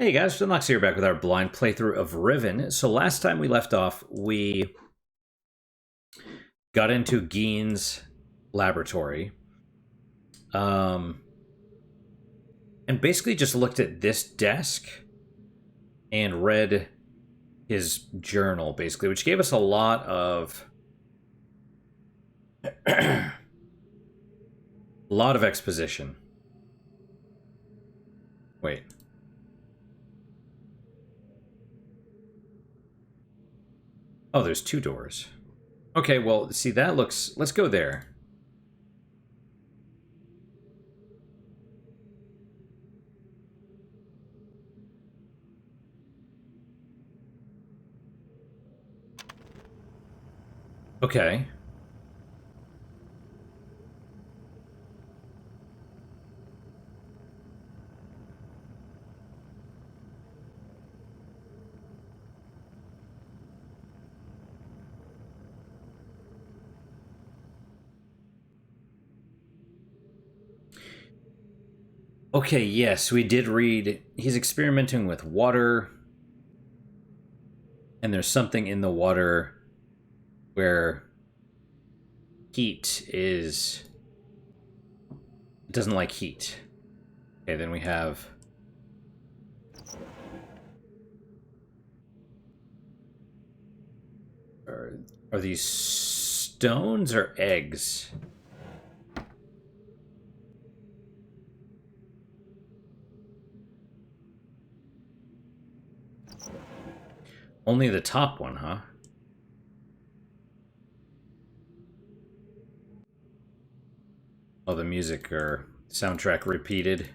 Hey guys, Finlox here, back with our blind playthrough of Riven. So last time we left off, we got into Gein's laboratory. And basically just looked at this desk and read his journal, basically, which gave us a lot of... a lot of exposition. Wait. Oh, there's two doors. Okay, well, see, that looks... Let's go there. Okay. Okay, yes, we did read... He's experimenting with water... And there's something in the water where heat is... It doesn't like heat. Okay, then we have... Are these stones or eggs? Only the top one, huh? Oh, the music or soundtrack repeated.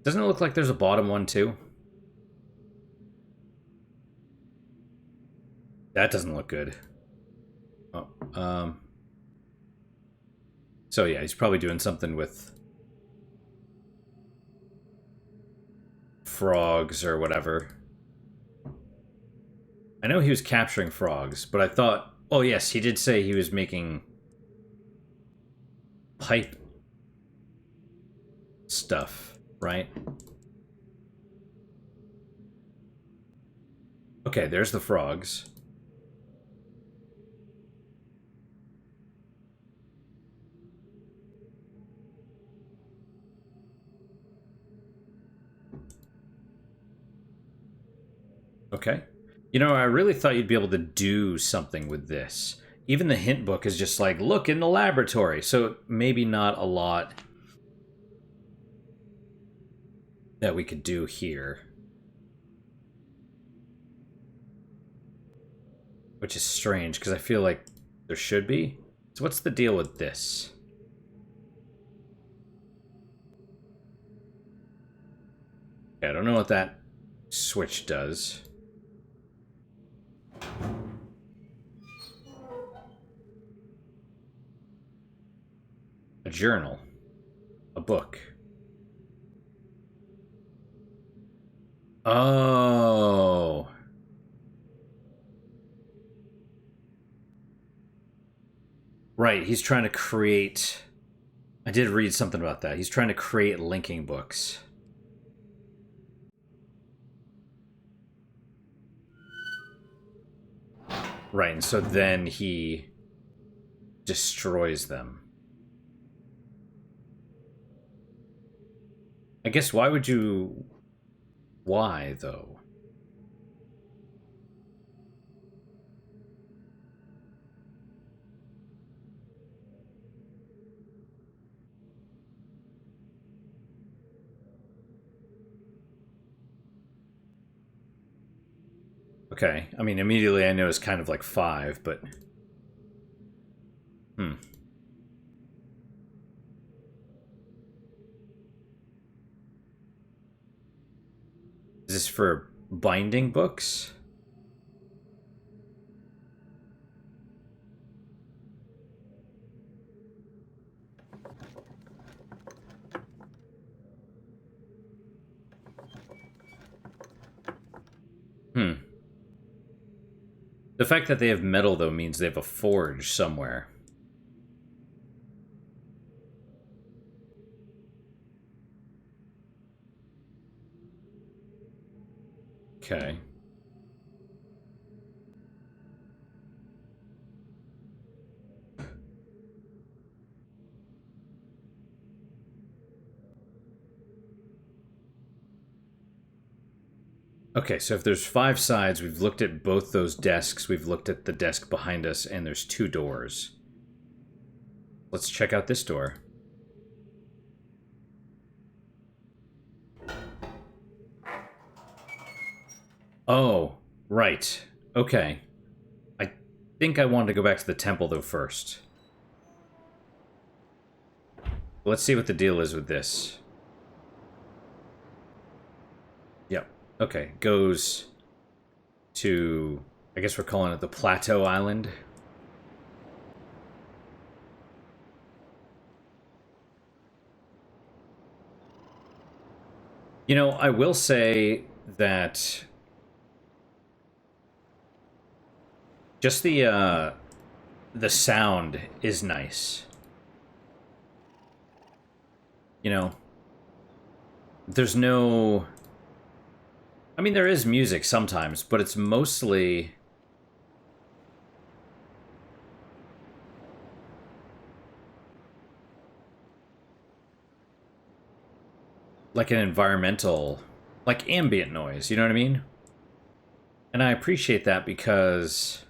Doesn't it look like there's a bottom one, too? That doesn't look good. Oh, So yeah, he's probably doing something with... frogs or whatever. I know he was capturing frogs, but I thought... Oh yes, he did say he was making... pipe... stuff, right? Okay, there's the frogs. Okay. You know, I really thought you'd be able to do something with this. Even the hint book is just like, look in the laboratory. So maybe not a lot that we could do here. Which is strange, because I feel like there should be. So what's the deal with this? Okay, I don't know what that switch does. A journal. A book. Oh. Right, he's trying to create... I did read something about that. He's trying to create linking books. Right, and so then he destroys them. I guess why would you... Why, though? Okay, I mean, immediately I know it's kind of like 5, but... Is this for binding books? The fact that they have metal, though, means they have a forge somewhere. Okay. Okay, so if there's 5 sides, we've looked at both those desks, we've looked at the desk behind us, and there's 2 doors. Let's check out this door. Oh, right. Okay. I think I wanted to go back to the temple, though, first. Let's see what the deal is with this. Yep. Okay, goes to... I guess we're calling it the Plateau Island. You know, I will say that... just the sound is nice. You know, there's no... I mean, there is music sometimes, but it's mostly... like an environmental... like ambient noise, you know what I mean? And I appreciate that because...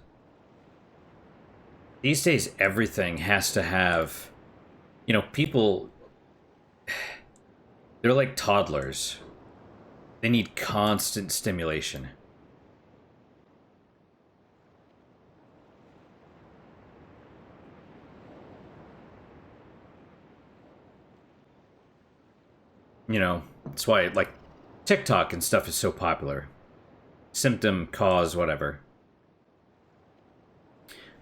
these days, everything has to have... you know, people... they're like toddlers. They need constant stimulation. You know, that's why, like, TikTok and stuff is so popular. Symptom, cause, whatever.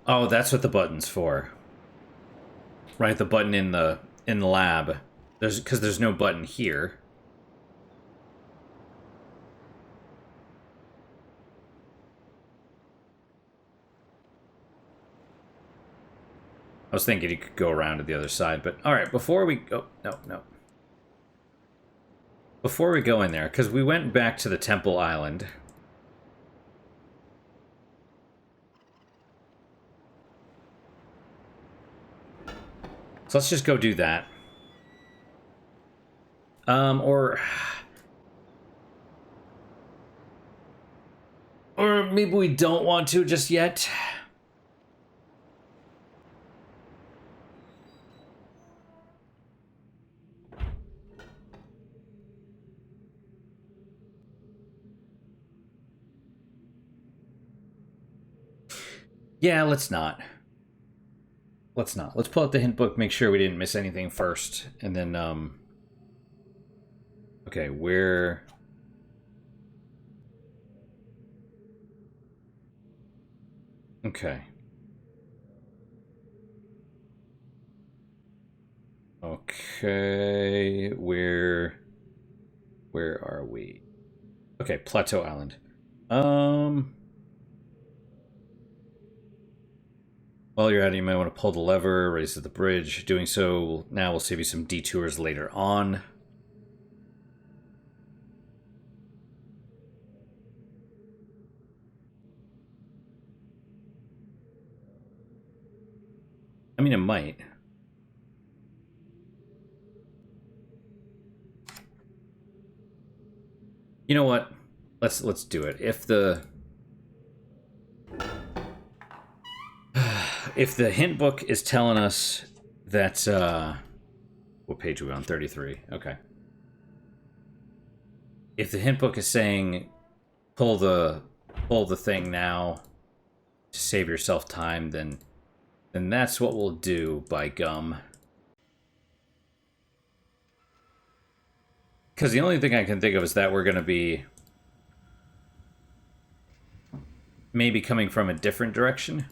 Oh, that's what the button's for. Right, the button in the lab. Because there's no button here. I was thinking you could go around to the other side, but alright, before we go... No. Before we go in there, because we went back to the Temple Island. So let's just go do that. Or maybe we don't want to just yet. Yeah, let's not. Let's not. Let's pull out the hint book, make sure we didn't miss anything first, and then, okay, where... okay. Okay, where are we? Okay, Plateau Island. While you're at it, you might want to pull the lever, raise the bridge. Doing so now will save you some detours later on. I mean, it might. You know what? Let's do it. If the hint book is telling us that what page are we on? 33. Okay. If the hint book is saying pull the thing now to save yourself time, then that's what we'll do, by gum. Because the only thing I can think of is that we're going to be maybe coming from a different direction.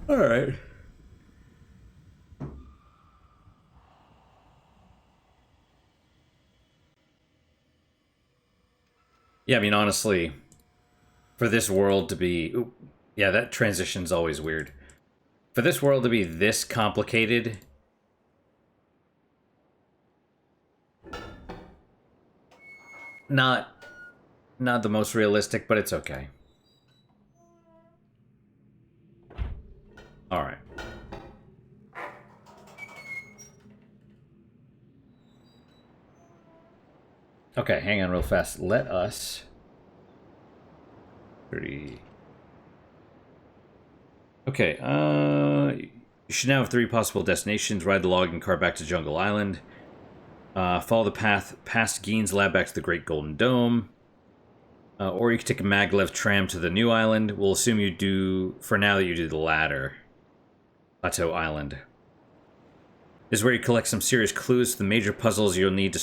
All right. Yeah, I mean, honestly, for this world to be... Ooh, yeah, that transition's always weird. For this world to be this complicated... Not the most realistic, but it's okay. Alright. Okay, hang on real fast. Let us... 30... Okay, you should now have 3 possible destinations. Ride the logging car back to Jungle Island. Follow the path past Gein's lab back to the Great Golden Dome. Or you can take a maglev tram to the new island. We'll assume you do, for now, that you do the latter. Plateau Island. This is where you collect some serious clues to the major puzzles you'll need to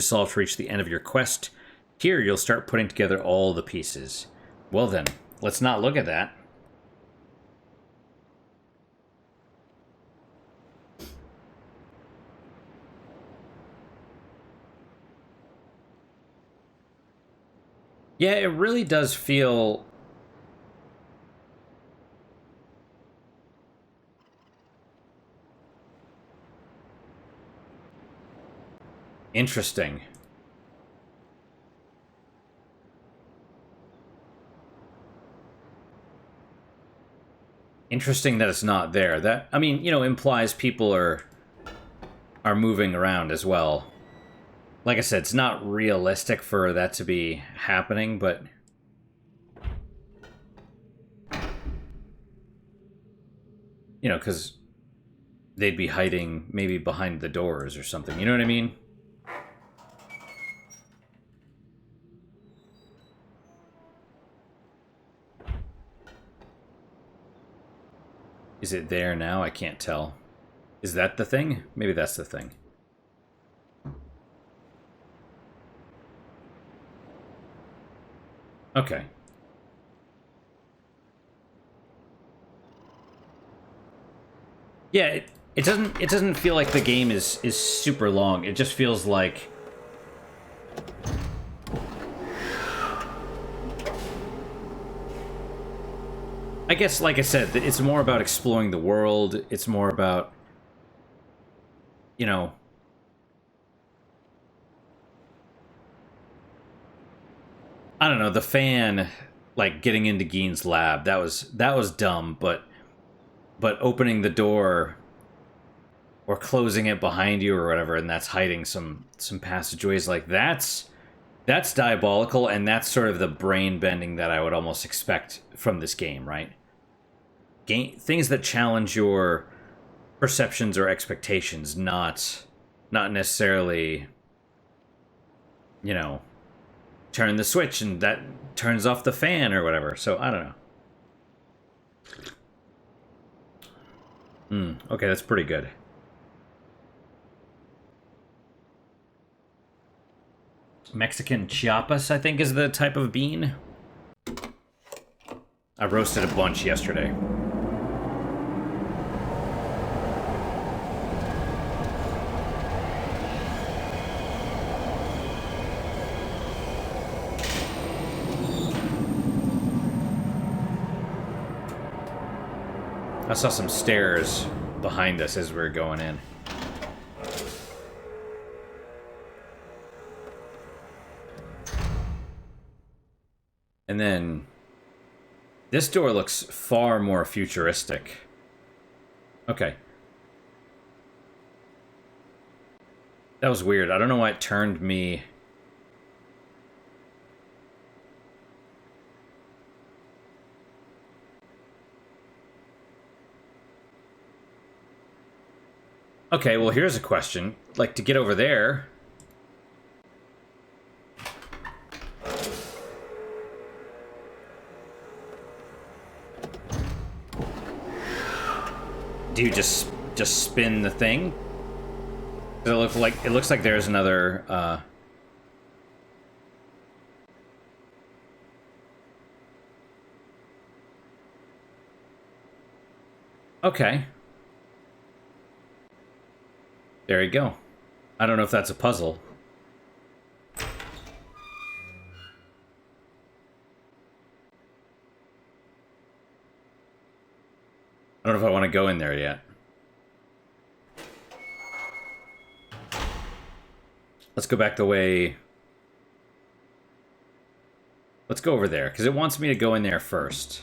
solve to reach the end of your quest. Here, you'll start putting together all the pieces. Well then, let's not look at that. Yeah, it really does feel... interesting. Interesting that it's not there. That, I mean, you know, implies people are moving around as well. Like I said, it's not realistic for that to be happening, but... You know, because they'd be hiding maybe behind the doors or something. You know what I mean? Is it there now? I can't tell. Is that the thing? Maybe that's the thing. Okay. Yeah, it doesn't feel like the game is super long. It just feels like... I guess, like I said, it's more about exploring the world. It's more about, you know... I don't know, the fan, like, getting into Gein's lab, that was dumb, but opening the door or closing it behind you or whatever, and that's hiding some passageways, like, that's diabolical, and that's sort of the brain bending that I would almost expect from this game, right? Things that challenge your perceptions or expectations, not necessarily, you know, turn the switch and that turns off the fan or whatever. So I don't know. Okay, that's pretty good. Mexican Chiapas, I think, is the type of bean. I roasted a bunch yesterday. I saw some stairs behind us as we were going in. And then this door looks far more futuristic. Okay. That was weird. I don't know why it turned me... Okay, well, here's a question. Like, to get over there... Do you just spin the thing? Does it looks like there's another, Okay. There you go. I don't know if that's a puzzle. I don't know if I want to go in there yet. Let's go back the way... Let's go over there, because it wants me to go in there first.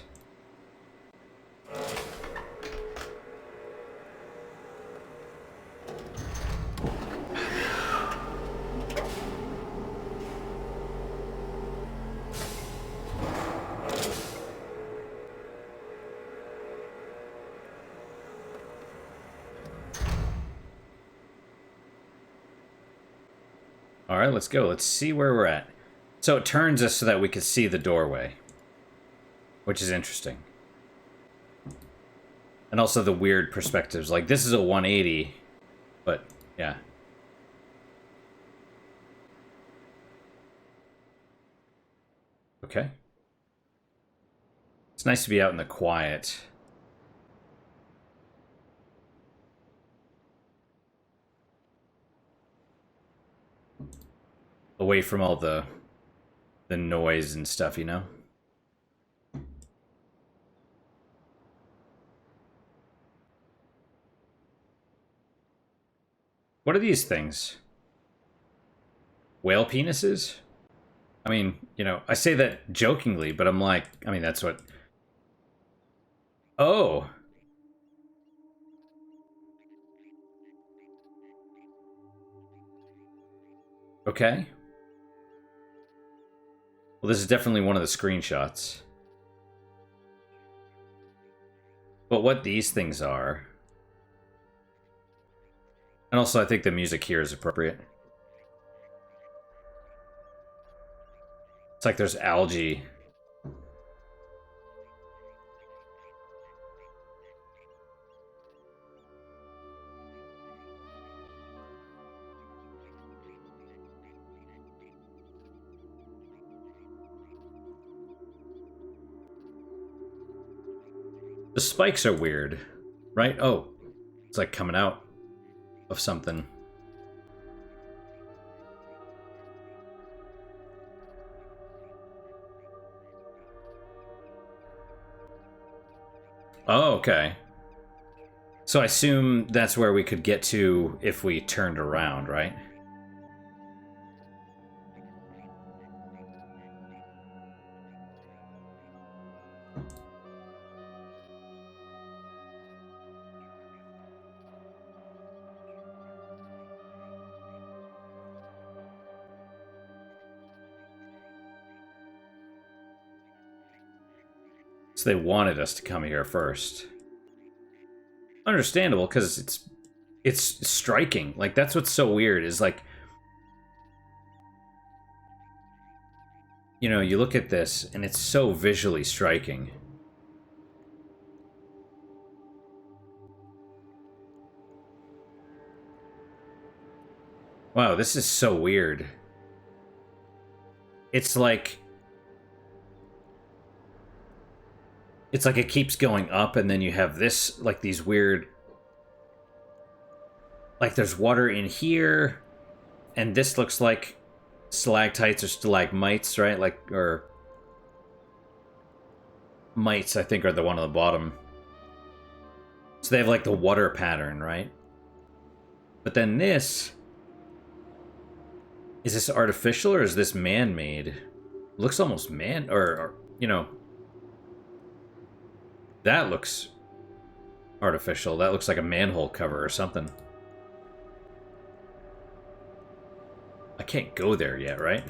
Alright, let's go. Let's see where we're at. So it turns us so that we can see the doorway. Which is interesting. And also the weird perspectives. Like, this is a 180. But, yeah. Okay. It's nice to be out in the quiet. Away from all the noise and stuff, you know? What are these things? Whale penises? I mean, you know, I say that jokingly, but I'm like, I mean, that's what... Oh! Okay. Well, this is definitely one of the screenshots. But what these things are... And also, I think the music here is appropriate. It's like there's algae. The spikes are weird, right? Oh, it's like coming out of something. Oh, okay. So I assume that's where we could get to if we turned around, right? So they wanted us to come here first. Understandable, because it's striking. Like, that's what's so weird, is like... You know, you look at this, and it's so visually striking. Wow, this is so weird. It's like... It's like it keeps going up, and then you have this, like, these weird... Like, there's water in here, and this looks like stalactites or stalagmites, right? Like, or... Mites, I think, are the one on the bottom. So they have, like, the water pattern, right? But then this... Is this artificial, or is this man-made? Looks almost man... Or, you know... That looks artificial. That looks like a manhole cover or something. I can't go there yet, right?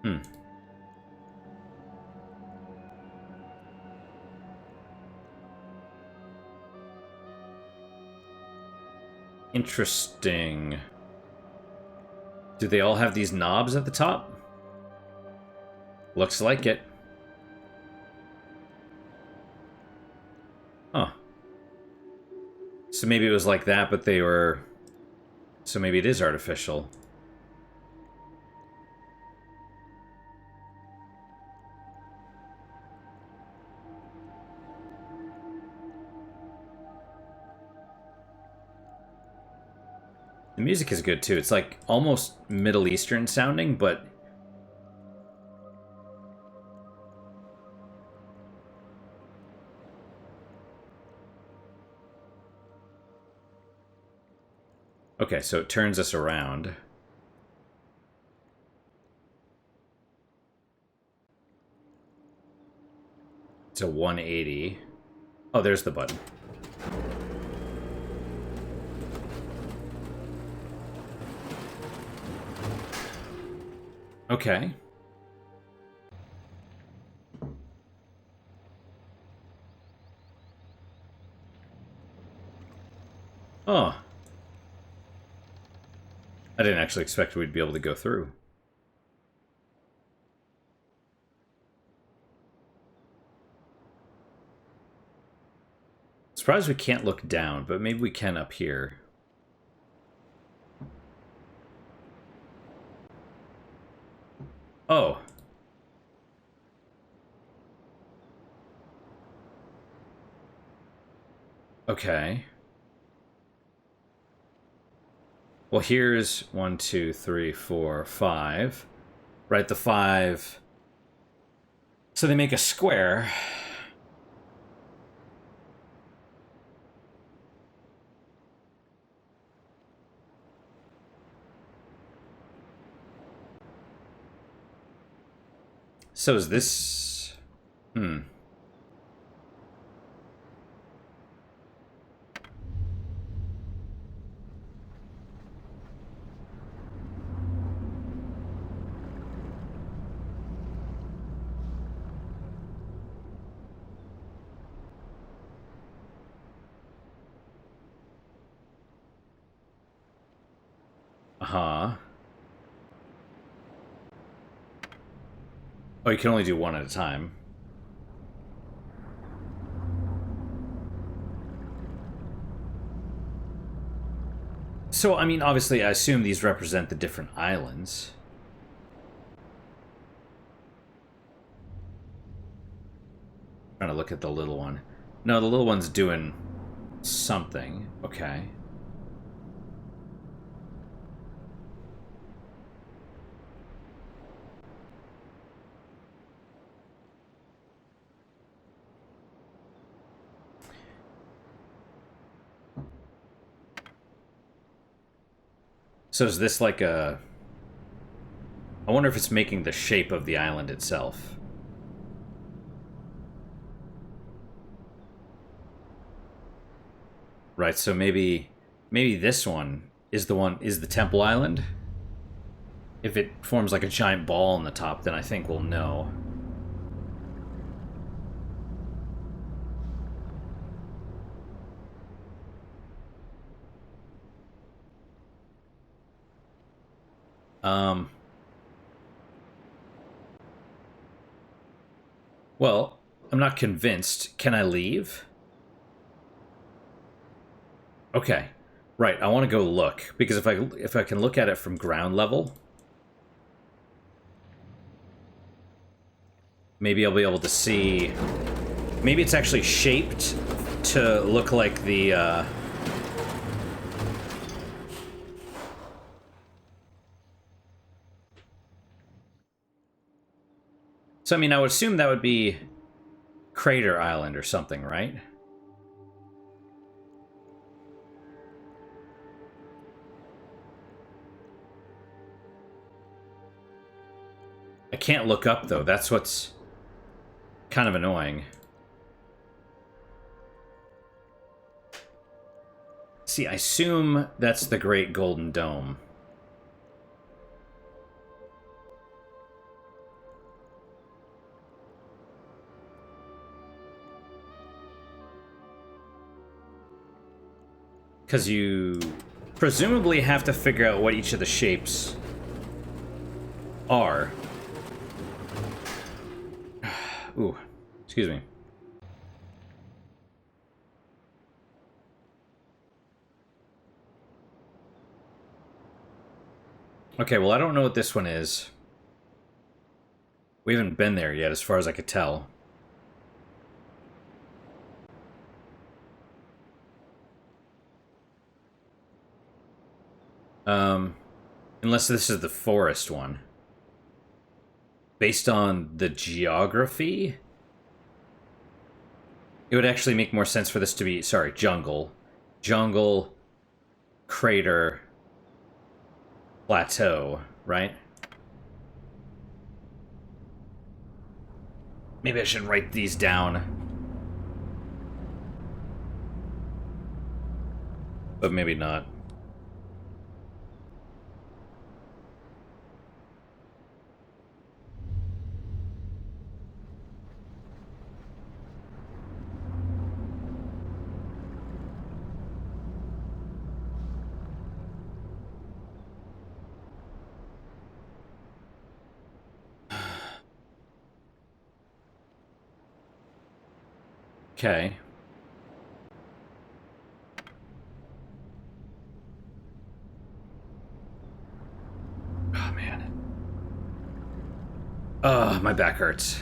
Hmm. Interesting. Do they all have these knobs at the top? Looks like it. Huh. So maybe it was like that, but they were... So maybe it is artificial. The music is good too. It's like almost Middle Eastern sounding, but okay, so it turns us around. It's a 180. Oh, there's the button. Okay. Oh. I didn't actually expect we'd be able to go through. Surprised we can't look down, but maybe we can up here. Oh. Okay. Well, here's 1, 2, 3, 4, 5. Right, the 5. So they make a square. So is this... Uh-huh. Oh, you can only do one at a time. So, I mean, obviously, I assume these represent the different islands. Trying to look at the little one. No, the little one's doing something. Okay. So is this like a... I wonder if it's making the shape of the island itself. Right, so maybe this one is the Temple Island. If it forms like a giant ball on the top, then I think we'll know. Well, I'm not convinced. Can I leave? Okay. Right, I want to go look, because if I can look at it from ground level, maybe I'll be able to see... Maybe it's actually shaped to look like the, So, I mean, I would assume that would be Crater Island or something, right? I can't look up, though. That's what's kind of annoying. See, I assume that's the Great Golden Dome. Because you presumably have to figure out what each of the shapes are. Ooh, excuse me. Okay, well, I don't know what this one is. We haven't been there yet, as far as I could tell. Unless this is the forest one. Based on the geography, it would actually make more sense for this to be, sorry, jungle. Jungle, crater, plateau, right? Maybe I should write these down. But maybe not. Okay. Oh, man. Oh, my back hurts.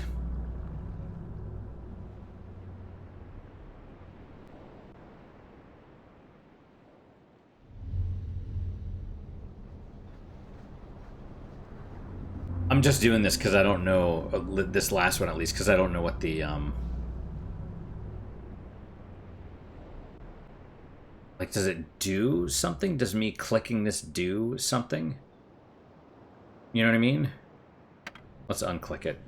I'm just doing this because I don't know, this last one at least, because I don't know what the, like, does it do something? Does me clicking this do something? You know what I mean? Let's unclick it.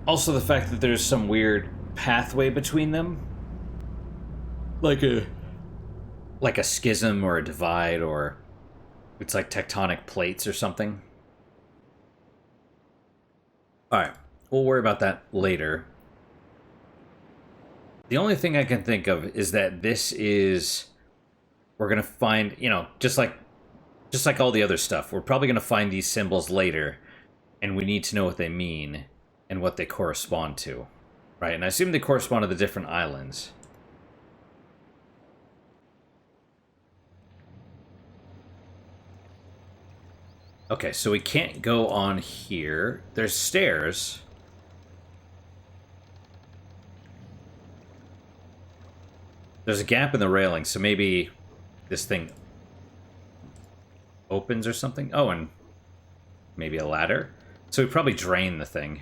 Also, the fact that there's some weird pathway between them. Like a schism or a divide, or it's like tectonic plates or something. Alright, we'll worry about that later. The only thing I can think of is that this is... We're gonna find, you know, just like all the other stuff, we're probably gonna find these symbols later, and we need to know what they mean and what they correspond to. Right, and I assume they correspond to the different islands. Okay, so we can't go on here. There's stairs. There's a gap in the railing, so maybe this thing opens or something. Oh, and maybe a ladder. So we probably drain the thing.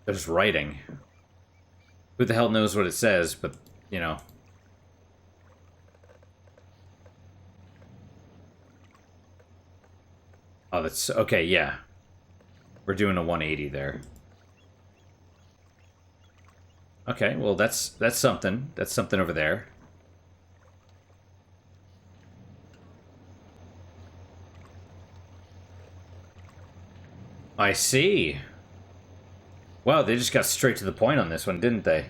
There's writing. Who the hell knows what it says, but, you know. Oh, that's... Okay, yeah. We're doing a 180 there. Okay, well, that's something. That's something over there. I see. Wow, they just got straight to the point on this one, didn't they?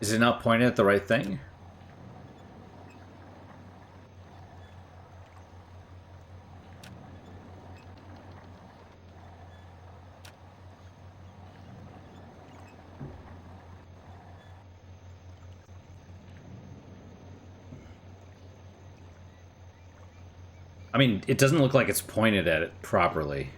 Is it not pointed at the right thing? I mean, it doesn't look like it's pointed at it properly.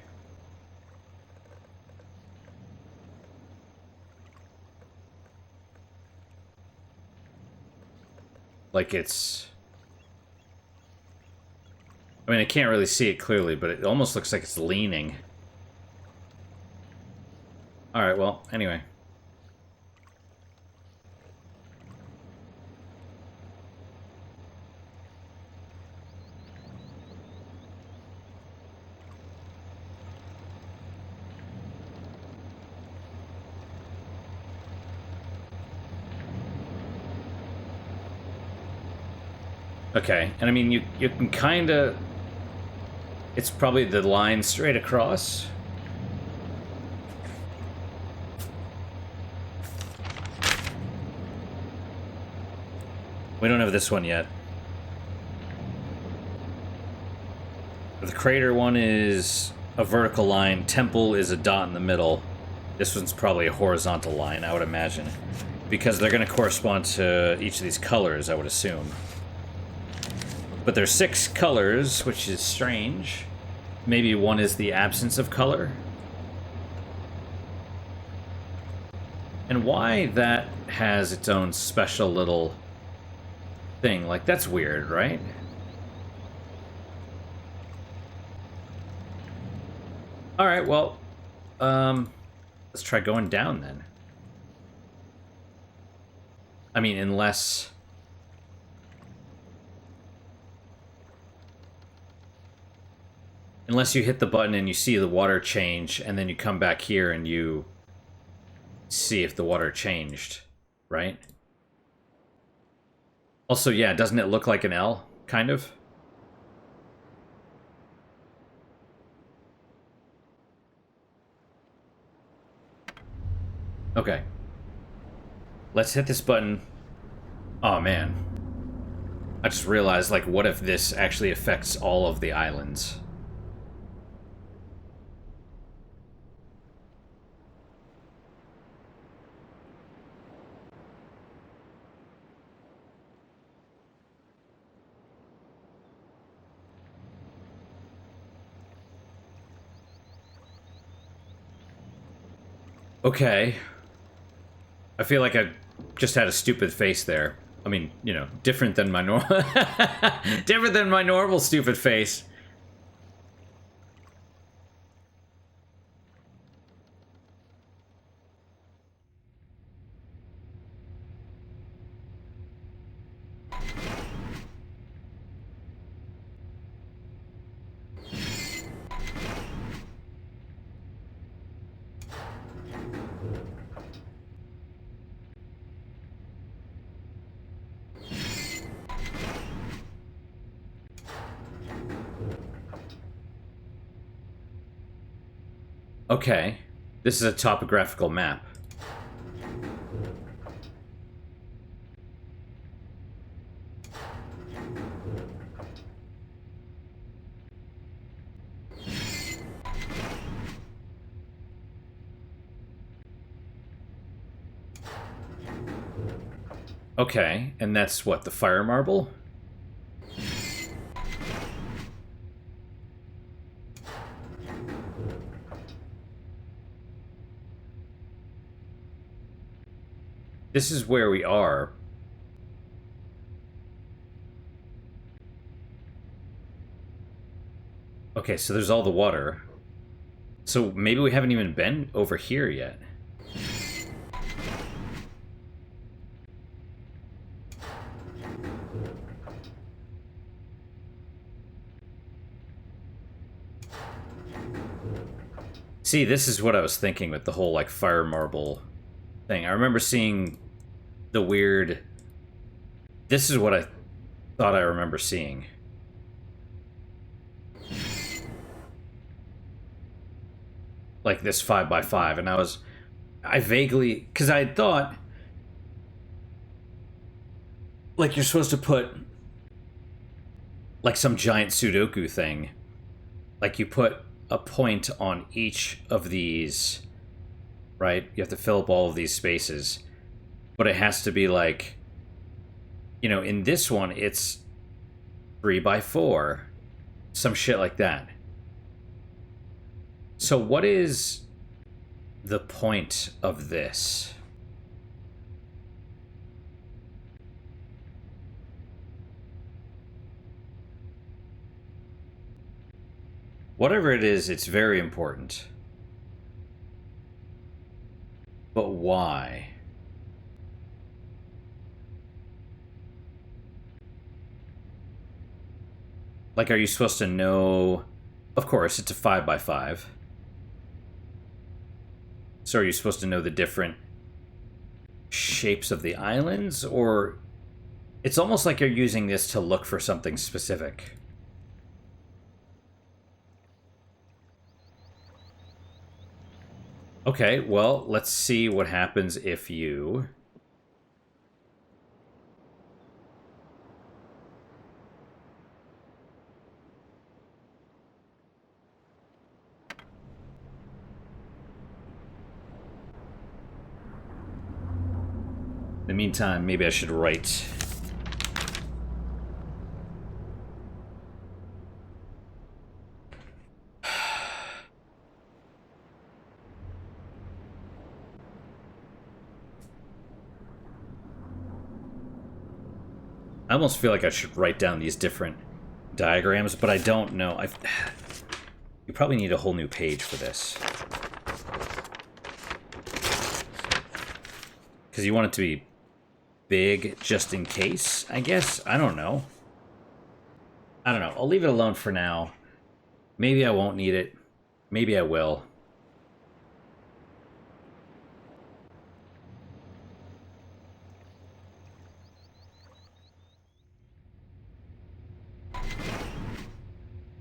Like it's... I mean, I can't really see it clearly, but it almost looks like it's leaning. Alright, well, anyway. Okay, and I mean, you can kind of... It's probably the line straight across. We don't have this one yet. The crater one is a vertical line. Temple is a dot in the middle. This one's probably a horizontal line, I would imagine. Because they're going to correspond to each of these colors, I would assume. But there's 6 colors, which is strange. Maybe one is the absence of color. And why that has its own special little thing, like, that's weird, right? Alright, well, let's try going down then. I mean, unless... Unless you hit the button and you see the water change, and then you come back here and you see if the water changed, right? Also, yeah, doesn't it look like an L, kind of? Okay. Let's hit this button. Oh, man. I just realized, like, what if this actually affects all of the islands? Okay. I feel like I just had a stupid face there. I mean, you know, different than my normal... different than my normal stupid face. Okay. This is a topographical map. Okay, and that's what, the fire marble? This is where we are. Okay, so there's all the water. So maybe we haven't even been over here yet. See, this is what I was thinking with the whole, like, fire marble thing. I remember seeing the weird... This is what I thought I remember seeing. Like this 5x5, and I vaguely... Because I had thought... Like, you're supposed to put... Like some giant Sudoku thing. Like, you put a point on each of these, right? You have to fill up all of these spaces. But it has to be like, you know, in this one, it's 3x4. Some shit like that. So what is the point of this? Whatever it is, it's very important. But why? Like, are you supposed to know... Of course, it's a 5x5. So are you supposed to know the different shapes of the islands? Or... It's almost like you're using this to look for something specific. Okay, well, let's see what happens if you... In the meantime, maybe I should write... I almost feel like I should write down these different diagrams, but I don't know. You probably need a whole new page for this. Because you want it to be big just in case, I guess? I don't know. I don't know. I'll leave it alone for now. Maybe I won't need it. Maybe I will.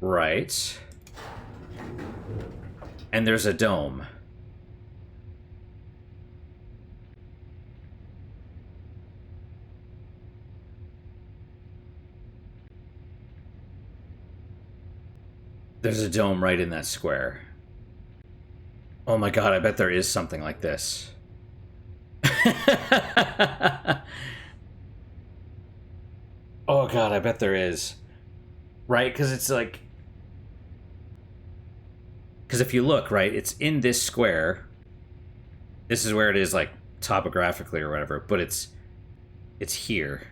Right. And there's a dome. There's a dome right in that square. Oh my god, I bet there is something like this. Oh god, I bet there is. Right? Because it's like... Because if you look, right, it's in this square. This is where it is, like, topographically or whatever, but it's here.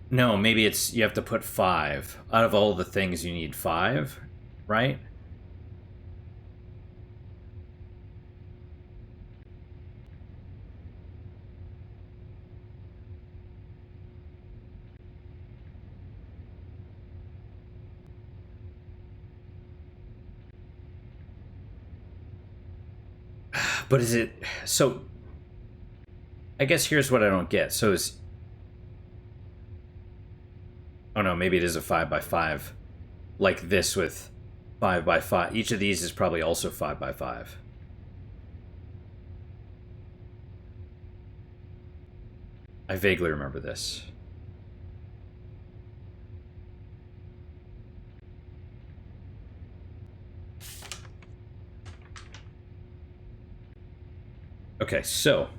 No, maybe it's you have to put 5. Out of all the things you need 5, right? But is it... So, I guess here's what I don't get. So is... Oh no, maybe it is a 5x5. Like this with 5x5. Each of these is probably also 5x5. I vaguely remember this. Okay, so...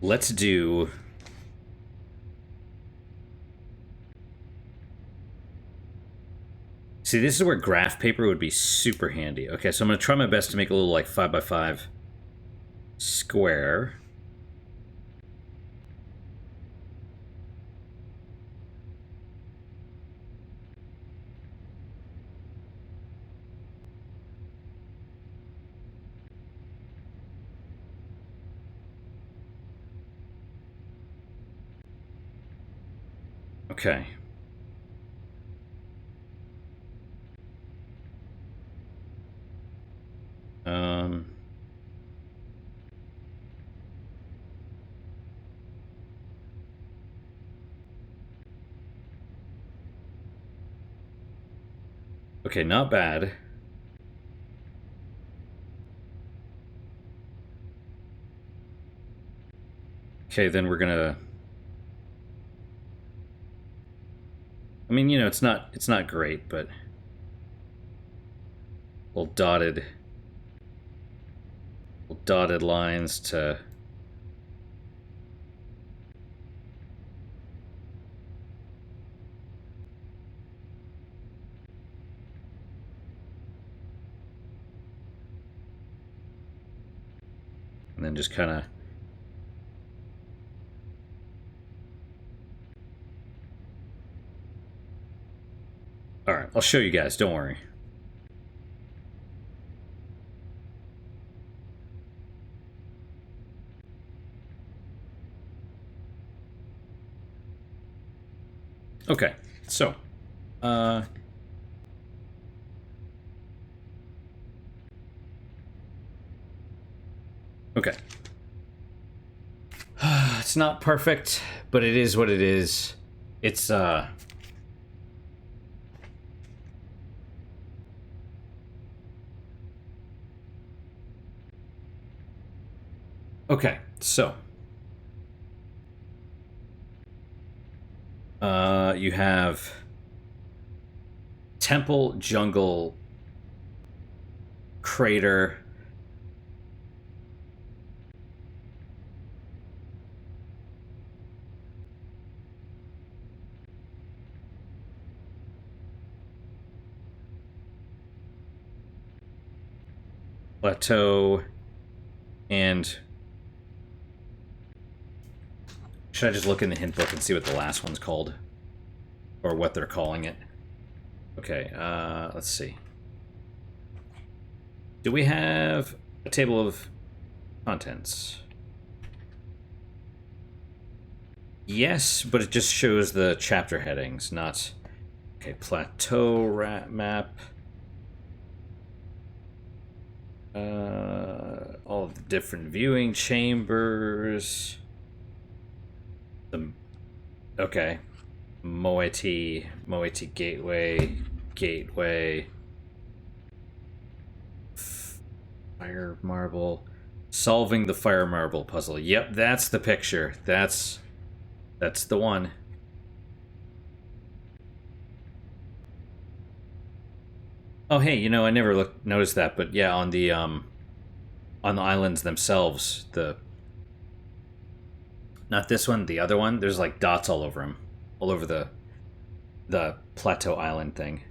Let's do... See, this is where graph paper would be super handy. Okay, so I'm going to try my best to make a little, like, 5x5 square. Okay. Okay, not bad. Okay, then we're gonna... I mean, you know, it's not great, but... Little dotted lines to... And then just kind of... Alright, I'll show you guys, don't worry. Okay, so... Okay. It's not perfect, but it is what it is. It's, Okay, so... you have... Temple, jungle, crater, Plateau, and should I just look in the hint book and see what the last one's called? Or what they're calling it? Okay, let's see. Do we have a table of contents? Yes, but it just shows the chapter headings, not... Okay, Plateau map. All of the different viewing chambers. Okay. Moiety Gateway. Fire Marble. Solving the Fire Marble puzzle. Yep, that's the picture. That's the one. Oh, hey, you know, I never noticed that, but yeah, on the islands themselves, not this one, the other one, there's like dots all over them, all over the Plateau Island thing.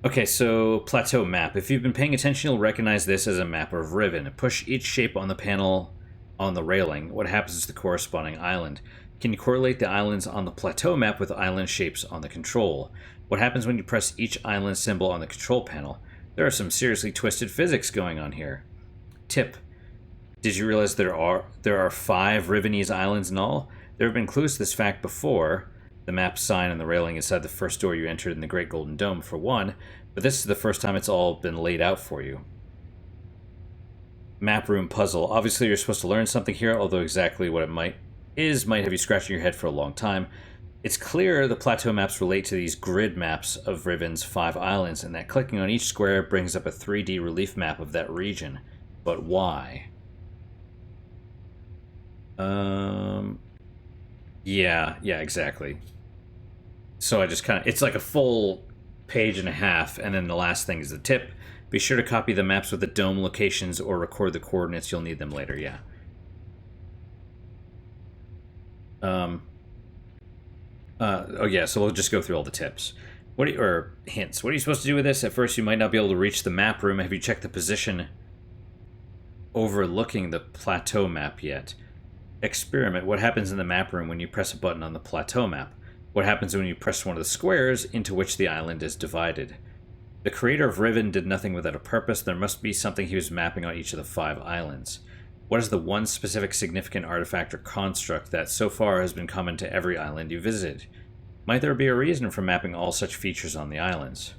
Okay, so Plateau map. If you've been paying attention, you'll recognize this as a map of Riven. Push each shape on the panel on the railing. What happens to the corresponding island? Can you correlate the islands on the Plateau map with island shapes on the control? What happens when you press each island symbol on the control panel? There are some seriously twisted physics going on here. Tip. Did you realize there are 5 Rivenese islands in all? There have been clues to this fact before. The map sign on the railing inside the first door you entered in the Great Golden Dome, for one, but this is the first time it's all been laid out for you. Map room puzzle. Obviously you're supposed to learn something here, although exactly what it might have you scratching your head for a long time. It's clear the Plateau maps relate to these grid maps of Riven's 5 islands, and that clicking on each square brings up a 3D relief map of that region. But why? Yeah, exactly. So I just kind of... It's like a full page and a half, and then the last thing is the tip. Be sure to copy the maps with the dome locations or record the coordinates. You'll need them later, yeah. Oh yeah, so we'll just go through all the tips. Or hints. What are you supposed to do with this? At first you might not be able to reach the map room. Have you checked the position overlooking the Plateau map yet? Experiment. What happens in the map room when you press a button on the Plateau map? What happens when you press one of the squares into which the island is divided? The creator of Riven did nothing without a purpose. There must be something he was mapping on each of the 5 islands. What is the one specific significant artifact or construct that so far has been common to every island you visited? Might there be a reason for mapping all such features on the islands?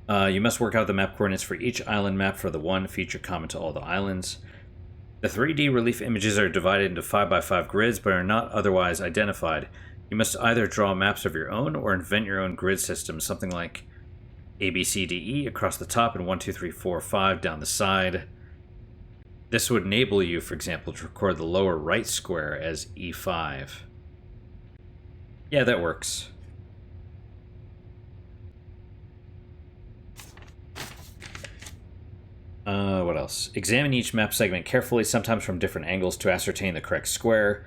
You must work out the map coordinates for each island map for the one feature common to all the islands. The 3D relief images are divided into 5x5 grids but are not otherwise identified. You must either draw maps of your own or invent your own grid system, something like A, B, C, D, E across the top and 1, 2, 3, 4, 5 down the side. This would enable you, for example, to record the lower right square as E5. Yeah, that works. What else? Examine each map segment carefully, sometimes from different angles, to ascertain the correct square.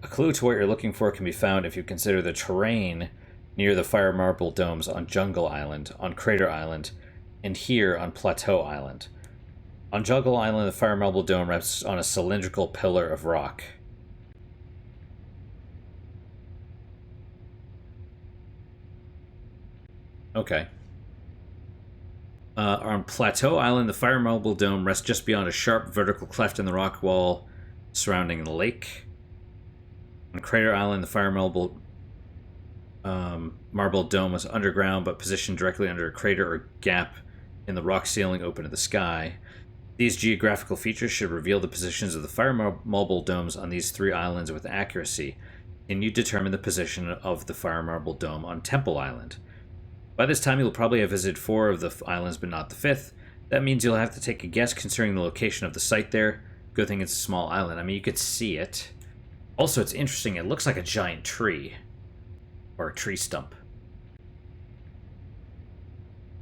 A clue to what you're looking for can be found if you consider the terrain near the Fire Marble Domes on Jungle Island, on Crater Island, and here on Plateau Island. On Jungle Island, the Fire Marble Dome rests on a cylindrical pillar of rock. Okay. On Plateau Island, the Fire Marble Dome rests just beyond a sharp vertical cleft in the rock wall surrounding the lake. On Crater Island, the Fire Marble Dome was underground but positioned directly under a crater or gap in the rock ceiling open to the sky. These geographical features should reveal the positions of the Fire Marble Domes on these 3 islands with accuracy. Can you determine the position of the Fire Marble Dome on Temple Island? By this time, you'll probably have visited 4 of the islands, but not the 5th. That means you'll have to take a guess concerning the location of the site there. Good thing it's a small island. I mean, you could see it. Also, it's interesting. It looks like a giant tree. Or a tree stump.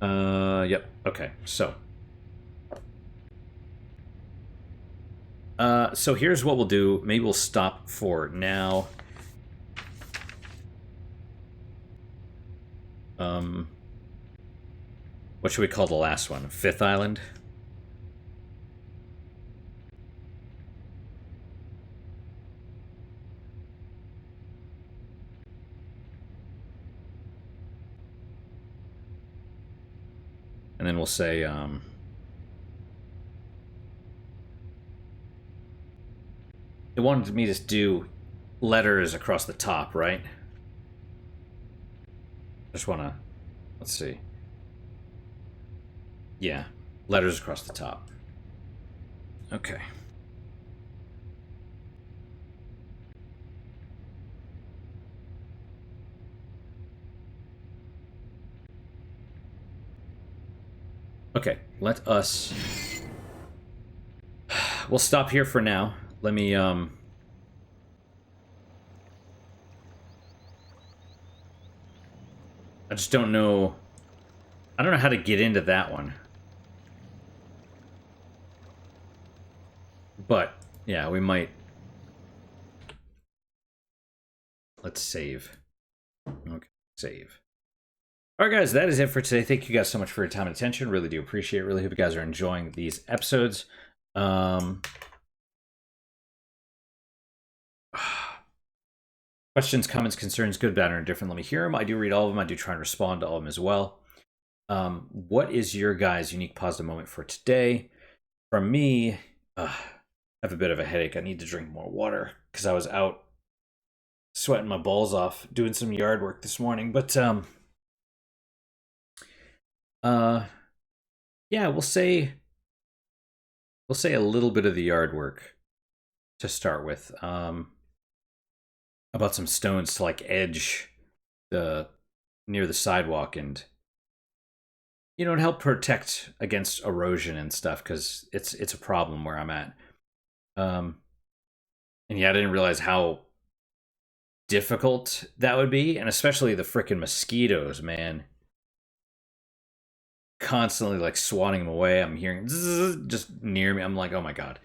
Yep. Okay, so. So here's what we'll do. Maybe we'll stop for now. What should we call the last one? Fifth Island? And then we'll say, it wanted me to do letters across the top, right? Just want to, let's see. Yeah, letters across the top. Okay. Okay, let us... We'll stop here for now. Let me, I just don't know... I don't know how to get into that one. But, yeah, we might... Let's save. Okay, save. Alright guys, that is it for today. Thank you guys so much for your time and attention. Really do appreciate it. Really hope you guys are enjoying these episodes. Questions, comments, concerns, good, bad, or indifferent, let me hear them. I do read all of them. I do try and respond to all of them as well. What is your guys' unique positive moment for today? From me, I have a bit of a headache. I need to drink more water because I was out sweating my balls off doing some yard work this morning. But yeah, we'll say a little bit of the yard work to start with. About some stones to like edge the near the sidewalk, and you know, and help protect against erosion and stuff, because it's a problem where I'm at. And yeah, I didn't realize how difficult that would be, and especially the freaking mosquitoes, man. Constantly like swatting them away. I'm hearing zzz, just near me. I'm like, oh my god.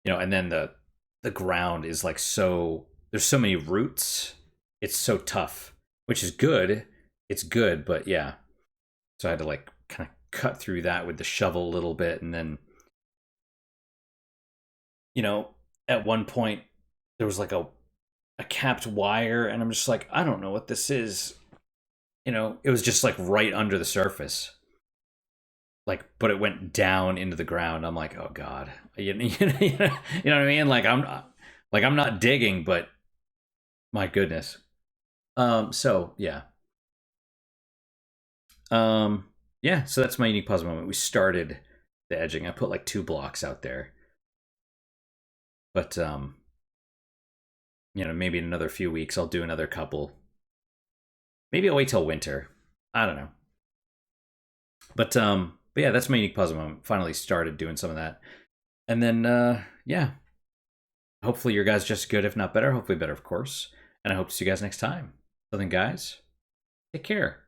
You know, and then the ground is like so, there's so many roots. It's so tough, which is good. It's good, but yeah. So I had to like kind of cut through that with the shovel a little bit, and then, you know, at one point there was like a capped wire, and I'm just like, I don't know what this is. You know, it was just like right under the surface. Like, but it went down into the ground. I'm like, oh god, you know what I mean? Like I'm not digging, but my goodness. So yeah. Yeah. So that's my unique positive moment. We started the edging. I put like 2 blocks out there, but you know, maybe in another few weeks I'll do another couple. Maybe I'll wait till winter. I don't know. But yeah, that's my unique positive moment. Finally started doing some of that. And then yeah. Hopefully your guys just good, if not better. Hopefully better, of course. And I hope to see you guys next time. Till then, guys, take care.